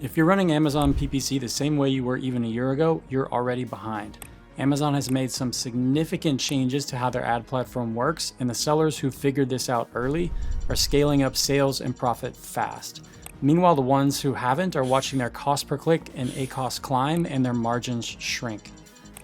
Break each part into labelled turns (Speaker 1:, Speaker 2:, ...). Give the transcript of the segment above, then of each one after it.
Speaker 1: If you're running Amazon PPC the same way you were even a year ago, you're already behind. Amazon has made some significant changes to how their ad platform works, and the sellers who figured this out early are scaling up sales and profit fast. Meanwhile, the ones who haven't are watching their cost per click and ACoS climb and their margins shrink.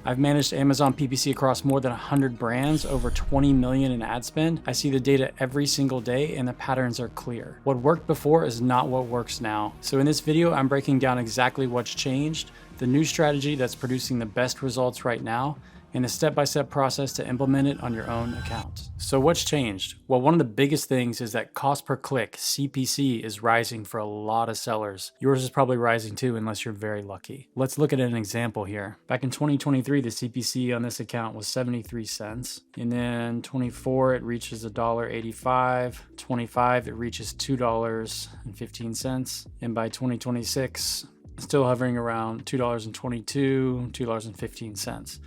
Speaker 1: I've managed Amazon PPC across more than 100 brands, over 20 million in ad spend. I see the data every single day and the patterns are clear. What worked before is not what works now. So in this video, I'm breaking down exactly what's changed, the new strategy that's producing the best results right now, and a step-by-step process to implement it on your own account. So what's changed? Well, one of the biggest things is that cost per click, CPC, is rising for a lot of sellers. Yours is probably rising too, unless you're very lucky. Let's look at an example here. Back in 2023, the CPC on this account was 73 cents. And then 24, it reaches $1.85. 25, it reaches $2.15. And by 2026, still hovering around $2.22, $2.15.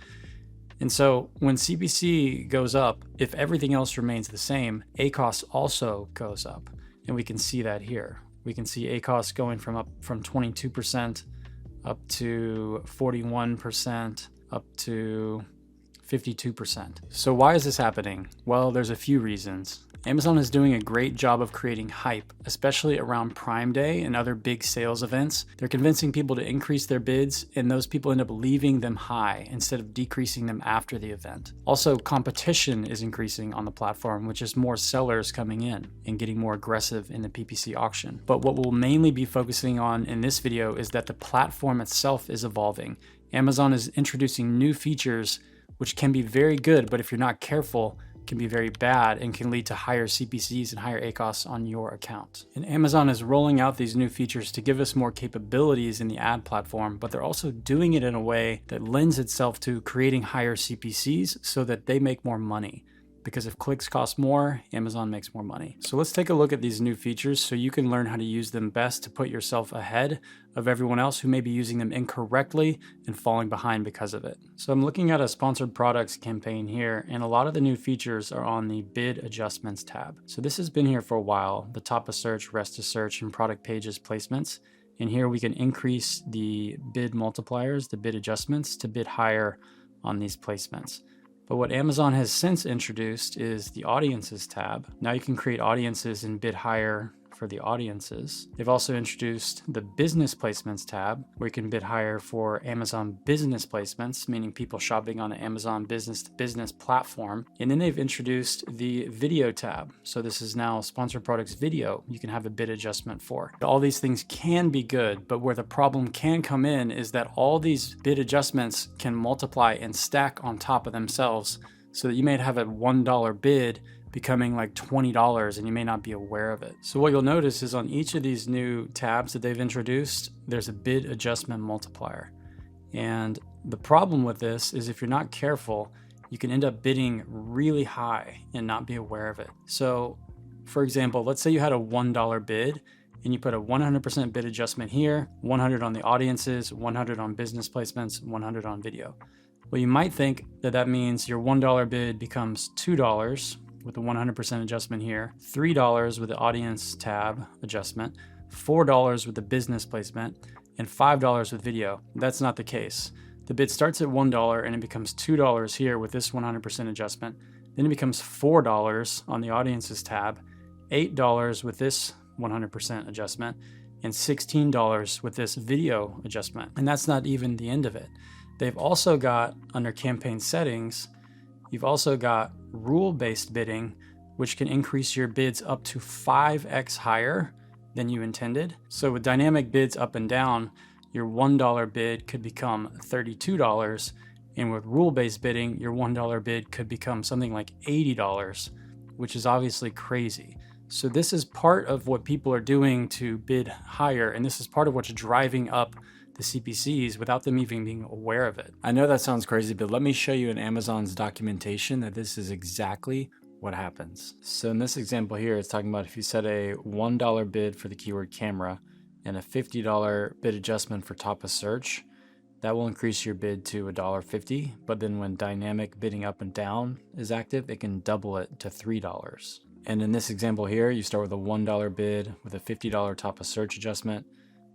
Speaker 1: And so when CPC goes up, if everything else remains the same, ACoS also goes up. And we can see that here. We can see ACoS going from 22% up to 41%, up to 52%. So why is this happening? Well, there's a few reasons. Amazon is doing a great job of creating hype, especially around Prime Day and other big sales events. They're convincing people to increase their bids, and those people end up leaving them high instead of decreasing them after the event. Also, competition is increasing on the platform, which is more sellers coming in and getting more aggressive in the PPC auction. But what we'll mainly be focusing on in this video is that the platform itself is evolving. Amazon is introducing new features which can be very good, but if you're not careful, can be very bad and can lead to higher CPCs and higher ACoS on your account. And Amazon is rolling out these new features to give us more capabilities in the ad platform, but they're also doing it in a way that lends itself to creating higher CPCs so that they make more money. Because if clicks cost more, Amazon makes more money. So let's take a look at these new features so you can learn how to use them best to put yourself ahead of everyone else who may be using them incorrectly and falling behind because of it. So I'm looking at a sponsored products campaign here, and a lot of the new features are on the bid adjustments tab. So this has been here for a while, the top of search, rest of search, and product pages placements. And here we can increase the bid multipliers, the bid adjustments, to bid higher on these placements. But what Amazon has since introduced is the audiences tab. Now you can create audiences and bid higher for the audiences. They've also introduced the business placements tab, where you can bid higher for Amazon business placements, meaning people shopping on the Amazon business to business platform. And then they've introduced the video tab. So this is now sponsored products video you can have a bid adjustment for. All these things can be good, but where the problem can come in is that all these bid adjustments can multiply and stack on top of themselves, so that you may have a $1 bid becoming like $20 and you may not be aware of it. So what you'll notice is on each of these new tabs that they've introduced, there's a bid adjustment multiplier. And the problem with this is if you're not careful, you can end up bidding really high and not be aware of it. So for example, let's say you had a $1 bid and you put a 100% bid adjustment here, 100 on the audiences, 100 on business placements, 100 on video. Well, you might think that that means your $1 bid becomes $2 with a 100% adjustment here, $3 with the audience tab adjustment, $4 with the business placement, and $5 with video. That's not the case. The bid starts at $1 and it becomes $2 here with this 100% adjustment. Then it becomes $4 on the audiences tab, $8 with this 100% adjustment, and $16 with this video adjustment. And that's not even the end of it. They've also got, under campaign settings, you've also got rule-based bidding, which can increase your bids up to 5x higher than you intended. So with dynamic bids up and down, your $1 bid could become $32, and with rule-based bidding, your $1 bid could become something like $80, which is obviously crazy. So this is part of what people are doing to bid higher, and this is part of what's driving up the CPCs without them even being aware of it. I know that sounds crazy, but let me show you in Amazon's documentation that this is exactly what happens. So in this example here, it's talking about if you set a $1 bid for the keyword camera and a $50 bid adjustment for top of search, that will increase your bid to $1.50. But then when dynamic bidding up and down is active, it can double it to $3. And in this example here, you start with a $1 bid with a $50 top of search adjustment,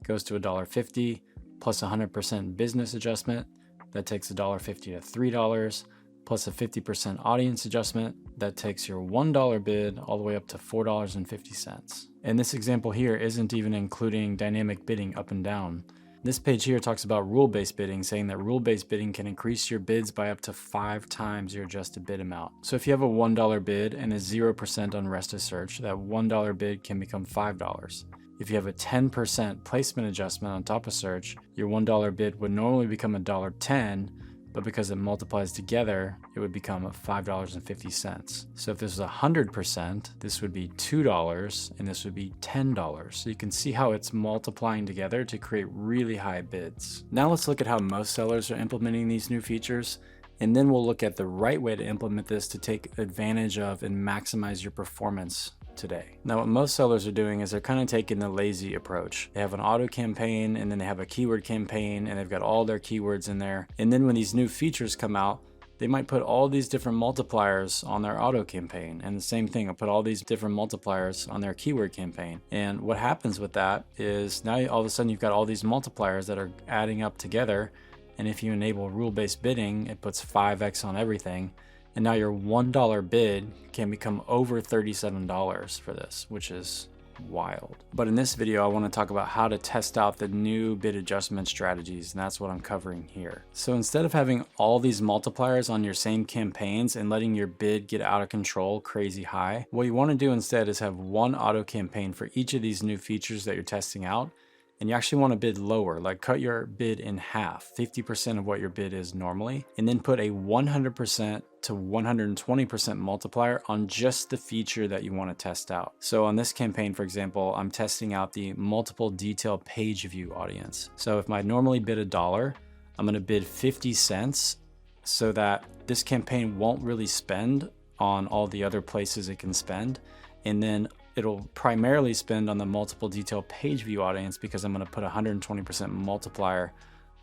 Speaker 1: goes to $1.50 plus 100% business adjustment. That takes $1.50 to $3 plus a 50% audience adjustment. That takes your $1 bid all the way up to $4.50. And this example here isn't even including dynamic bidding up and down. This page here talks about rule-based bidding, saying that rule-based bidding can increase your bids by up to 5 times your adjusted bid amount. So if you have a $1 bid and a 0% on rest of search, that $1 bid can become $5. If you have a 10% placement adjustment on top of search, your $1 bid would normally become $1.10, but because it multiplies together, it would become $5.50. So if this was 100%, this would be $2 and this would be $10. So you can see how it's multiplying together to create really high bids. Now let's look at how most sellers are implementing these new features, and then we'll look at the right way to implement this to take advantage of and maximize your performance today. Now what most sellers are doing is they're kind of taking the lazy approach. They have an auto campaign and then they have a keyword campaign and they've got all their keywords in there. And then when these new features come out, they might put all these different multipliers on their auto campaign. And the same thing, I'll put all these different multipliers on their keyword campaign. And what happens with that is now all of a sudden you've got all these multipliers that are adding up together. And if you enable rule-based bidding, it puts 5x on everything. And now your $1 bid can become over $37 for this, which is wild. But in this video, I want to talk about how to test out the new bid adjustment strategies, and that's what I'm covering here. So instead of having all these multipliers on your same campaigns and letting your bid get out of control crazy high, what you want to do instead is have one auto campaign for each of these new features that you're testing out. And you actually want to bid lower, like cut your bid in half, 50% of what your bid is normally, and then put a 100% to 120% multiplier on just the feature that you want to test out. So on this campaign, for example, I'm testing out the multiple detail page view audience. So if I normally bid $1, I'm going to bid 50 cents so that this campaign won't really spend on all the other places it can spend. And then it'll primarily spend on the multiple detail page view audience because I'm going to put 120% multiplier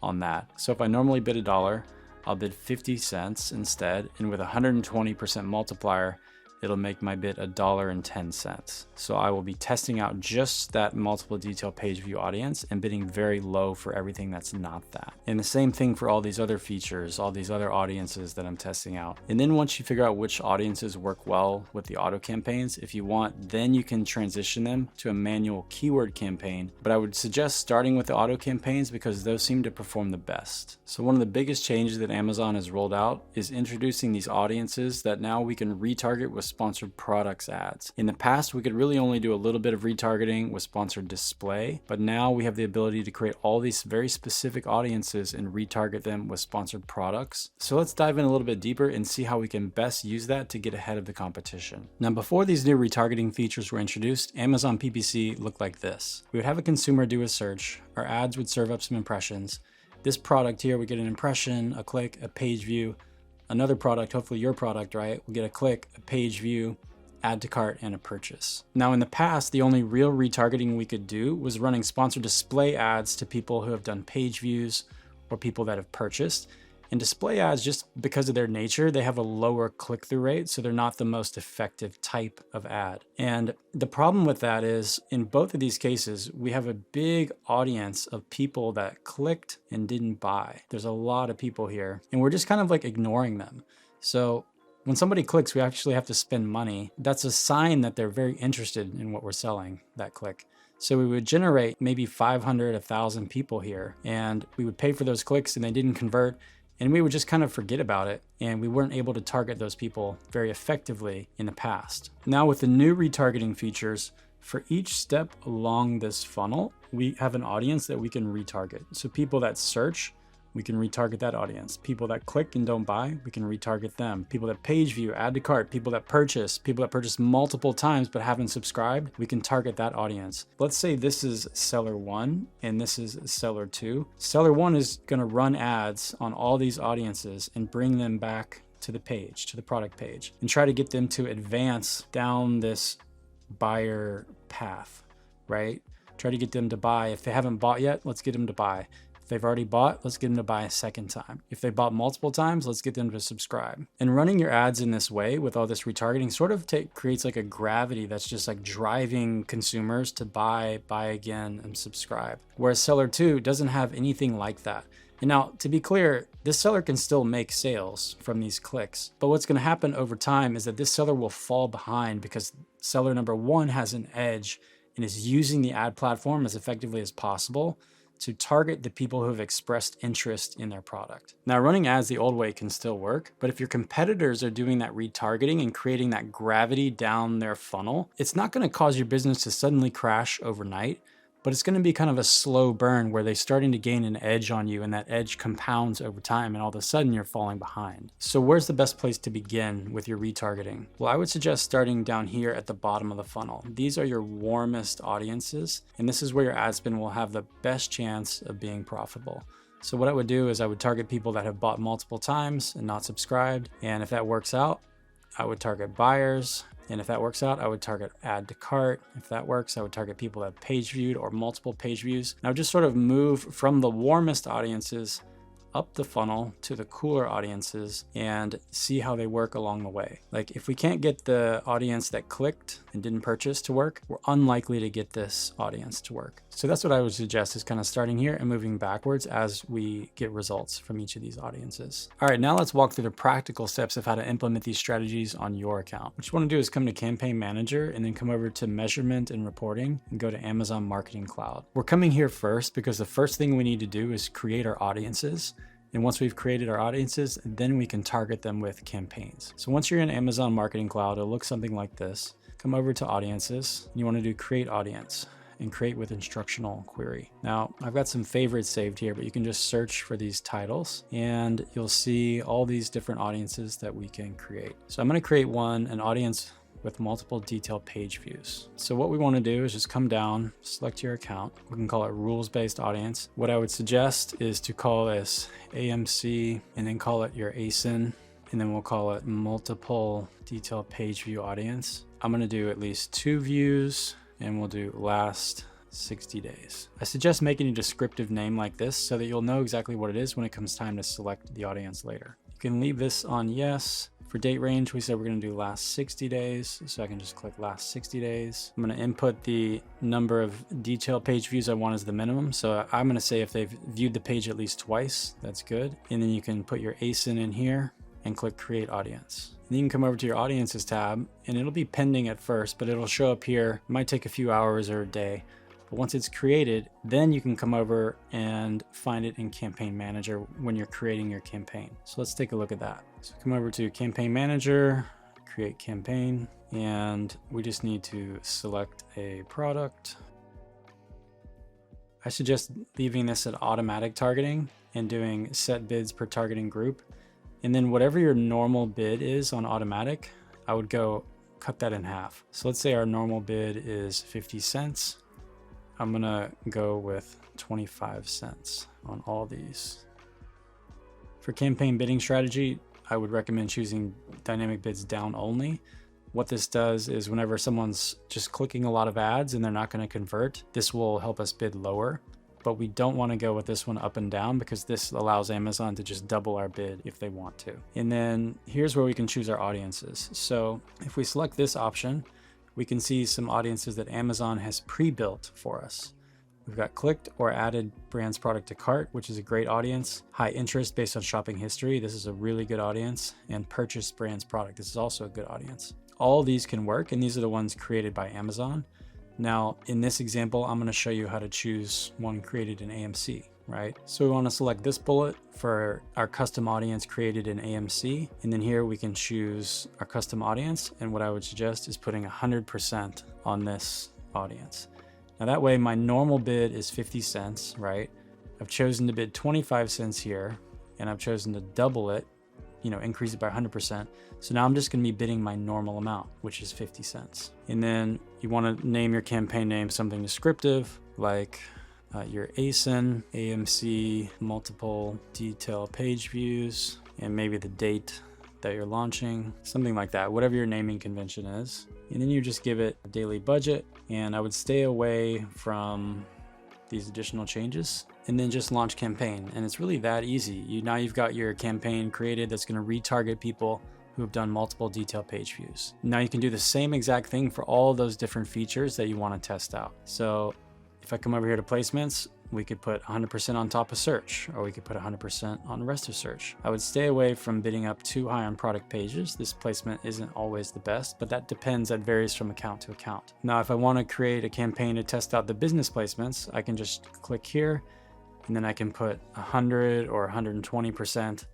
Speaker 1: on that. So if I normally bid $1, I'll bid 50 cents instead. And with 120% multiplier, it'll make my bid $1.10. So I will be testing out just that multiple detail page view audience and bidding very low for everything that's not that. And the same thing for all these other features, all these other audiences that I'm testing out. And then once you figure out which audiences work well with the auto campaigns, if you want, then you can transition them to a manual keyword campaign. But I would suggest starting with the auto campaigns because those seem to perform the best. So one of the biggest changes that Amazon has rolled out is introducing these audiences that now we can retarget with sponsored products ads. In the past, we could really only do a little bit of retargeting with sponsored display, but now we have the ability to create all these very specific audiences and retarget them with sponsored products. So let's dive in a little bit deeper and see how we can best use that to get ahead of the competition. Now, before these new retargeting features were introduced, Amazon PPC looked like this. We would have a consumer do a search, our ads would serve up some impressions. This product here, we get an impression, a click, a page view. Another product, hopefully your product, right? We'll get a click, a page view, add to cart, and a purchase. Now in the past, the only real retargeting we could do was running sponsored display ads to people who have done page views or people that have purchased. And display ads, just because of their nature, they have a lower click-through rate, so they're not the most effective type of ad. And the problem with that is, in both of these cases, we have a big audience of people that clicked and didn't buy. There's a lot of people here, and we're just kind of like ignoring them. So when somebody clicks, we actually have to spend money. That's a sign that they're very interested in what we're selling, that click. So we would generate maybe 500, 1,000 people here, and we would pay for those clicks and they didn't convert. And we would just kind of forget about it, and we weren't able to target those people very effectively in the past. Now with the new retargeting features, for each step along this funnel, we have an audience that we can retarget. So people that search, we can retarget that audience. People that click and don't buy, we can retarget them. People that page view, add to cart, people that purchase multiple times but haven't subscribed, we can target that audience. Let's say this is seller 1 and this is seller 2. Seller 1 is gonna run ads on all these audiences and bring them back to the page, to the product page, and try to get them to advance down this buyer path, right? Try to get them to buy. If they haven't bought yet, let's get them to buy. If they've already bought, let's get them to buy a second time. If they bought multiple times, let's get them to subscribe. And running your ads in this way with all this retargeting sort of creates like a gravity that's just like driving consumers to buy again, and subscribe. Whereas seller 2 doesn't have anything like that. And now, to be clear, this seller can still make sales from these clicks, but what's going to happen over time is that this seller will fall behind because seller number 1 has an edge and is using the ad platform as effectively as possible to target the people who have expressed interest in their product. Now, running ads the old way can still work, but if your competitors are doing that retargeting and creating that gravity down their funnel, it's not going to cause your business to suddenly crash overnight, but it's going to be kind of a slow burn where they're starting to gain an edge on you, and that edge compounds over time, and all of a sudden you're falling behind. So where's the best place to begin with your retargeting? Well, I would suggest starting down here at the bottom of the funnel. These are your warmest audiences, and this is where your ad spend will have the best chance of being profitable. So what I would do is I would target people that have bought multiple times and not subscribed. And if that works out, I would target buyers. And if that works out, I would target add to cart. If that works, I would target people that have page viewed or multiple page views. And I would just sort of move from the warmest audiences up the funnel to the cooler audiences and see how they work along the way. Like if we can't get the audience that clicked and didn't purchase to work, we're unlikely to get this audience to work. So that's what I would suggest, is kind of starting here and moving backwards as we get results from each of these audiences. All right, now let's walk through the practical steps of how to implement these strategies on your account. What you want to do is come to Campaign Manager and then come over to Measurement and Reporting and go to Amazon Marketing Cloud. We're coming here first because the first thing we need to do is create our audiences. And once we've created our audiences, then we can target them with campaigns. So once you're in Amazon Marketing Cloud, it'll look something like this. Come over to Audiences, and you want to do Create Audience and create with instructional query. Now, I've got some favorites saved here, but you can just search for these titles and you'll see all these different audiences that we can create. So I'm going to create an audience with multiple detailed page views. So what we want to do is just come down, select your account. We can call it rules-based audience. What I would suggest is to call this AMC and then call it your ASIN, and then we'll call it multiple detailed page view audience. I'm going to do at least 2 views and we'll do last 60 days. I suggest making a descriptive name like this so that you'll know exactly what it is when it comes time to select the audience later. You can leave this on yes. For date range, we said we're going to do last 60 days. So I can just click last 60 days. I'm going to input the number of detailed page views I want as the minimum. So I'm going to say if they've viewed the page at least twice, that's good. And then you can put your ASIN in here and click create audience. And then you can come over to your audiences tab and it'll be pending at first, but it'll show up here. It might take a few hours or a day. But once it's created, then you can come over and find it in Campaign Manager when you're creating your campaign. So let's take a look at that. So come over to Campaign Manager, create campaign, and we just need to select a product. I suggest leaving this at automatic targeting and doing set bids per targeting group. And then whatever your normal bid is on automatic, I would go cut that in half. So let's say our normal bid is 50 cents. I'm gonna go with 25 cents on all these. For campaign bidding strategy, I would recommend choosing dynamic bids down only. What this does is whenever someone's just clicking a lot of ads and they're not gonna convert, this will help us bid lower. But we don't wanna go with this one up and down because this allows Amazon to just double our bid if they want to. And then here's where we can choose our audiences. So if we select this option, we can see some audiences that Amazon has pre-built for us. We've got clicked or added brands product to cart, which is a great audience. High interest based on shopping history. This is a really good audience. And purchased brands product. This is also a good audience. All these can work, and these are the ones created by Amazon. Now, in this example, I'm going to show you how to choose one created in AMC, right? So we want to select this bullet for our custom audience created in AMC. And then here we can choose our custom audience. And what I would suggest is putting 100% on this audience. Now that way my normal bid is 50 cents, right? I've chosen to bid 25 cents here, and I've chosen to double it, increase it by 100%. So now I'm just going to be bidding my normal amount, which is 50 cents. And then you want to name your campaign name something descriptive, like your ASIN, AMC, multiple detail page views, and maybe the date that you're launching, something like that, whatever your naming convention is. And then you just give it a daily budget, and I would stay away from these additional changes and then just launch campaign. And it's really that easy. Now you've got your campaign created that's going to retarget people who have done multiple detail page views. Now you can do the same exact thing for all those different features that you want to test out. So if I come over here to placements, we could put 100% on top of search, or we could put 100% on the rest of search. I would stay away from bidding up too high on product pages. This placement isn't always the best, but that varies from account to account. Now, if I want to create a campaign to test out the business placements, I can just click here, and then I can put 100 or 120%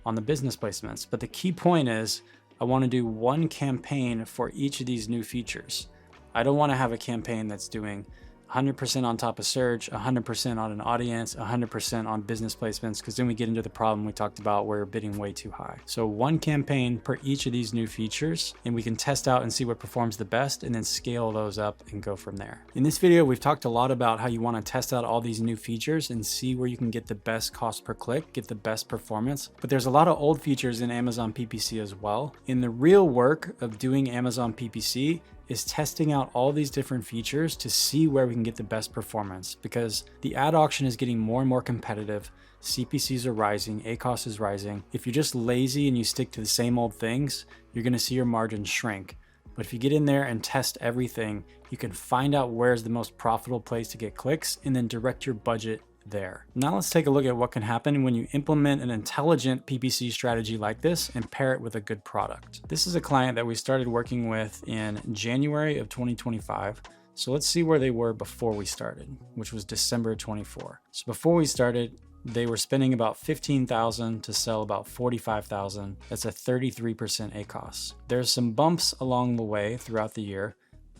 Speaker 1: on the business placements. But the key point is I want to do one campaign for each of these new features. I don't want to have a campaign that's doing 100% on top of search, 100% on an audience, 100% on business placements, because then we get into the problem we talked about where we're bidding way too high. So one campaign per each of these new features, and we can test out and see what performs the best and then scale those up and go from there. In this video, we've talked a lot about how you want to test out all these new features and see where you can get the best cost per click, get the best performance. But there's a lot of old features in Amazon PPC as well. In the real work of doing Amazon PPC, is testing out all these different features to see where we can get the best performance, because the ad auction is getting more and more competitive. CPCs are rising, ACoS is rising. If you're just lazy and you stick to the same old things, you're gonna see your margins shrink. But if you get in there and test everything, you can find out where's the most profitable place to get clicks and then direct your budget there. Now let's take a look at what can happen when you implement an intelligent PPC strategy like this and pair it with a good product. This is a client that we started working with in January of 2025. So let's see where they were before we started, which was December 24. So before we started, they were spending about $15,000 to sell about $45,000. That's a 33% ACoS. There's some bumps along the way throughout the year,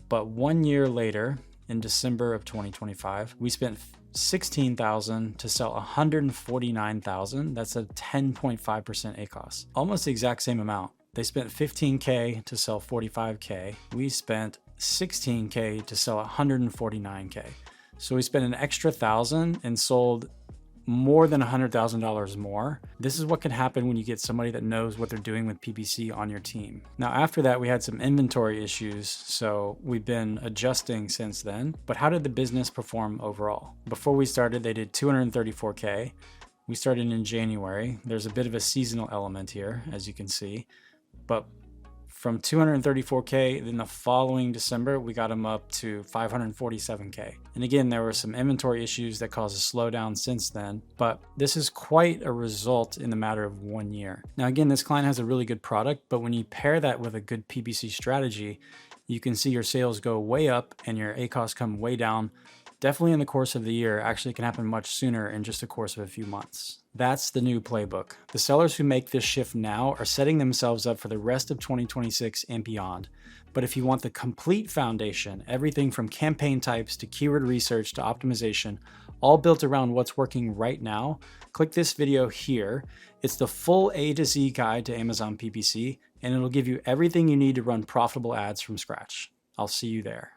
Speaker 1: but 1 year later, in December of 2025, we spent $16,000 to sell $149,000. That's a 10.5% ACoS. Almost the exact same amount. They spent $15K to sell $45K. We spent $16K to sell $149K. So we spent an extra $1,000 and sold more than $100,000 more. This is what can happen when you get somebody that knows what they're doing with PPC on your team. Now, after that, we had some inventory issues, so we've been adjusting since then. But how did the business perform overall? Before we started, they did $234K. We started in January. There's a bit of a seasonal element here, as you can see. But from $234K, then the following December, we got them up to $547K. And again, there were some inventory issues that caused a slowdown since then, but this is quite a result in the matter of 1 year. Now, again, this client has a really good product, but when you pair that with a good PPC strategy, you can see your sales go way up and your ACoS come way down. Definitely in the course of the year. Actually can happen much sooner in just the course of a few months. That's the new playbook. The sellers who make this shift now are setting themselves up for the rest of 2026 and beyond. But if you want the complete foundation, everything from campaign types to keyword research to optimization, all built around what's working right now, click this video here. It's the full A to Z guide to Amazon PPC, and it'll give you everything you need to run profitable ads from scratch. I'll see you there.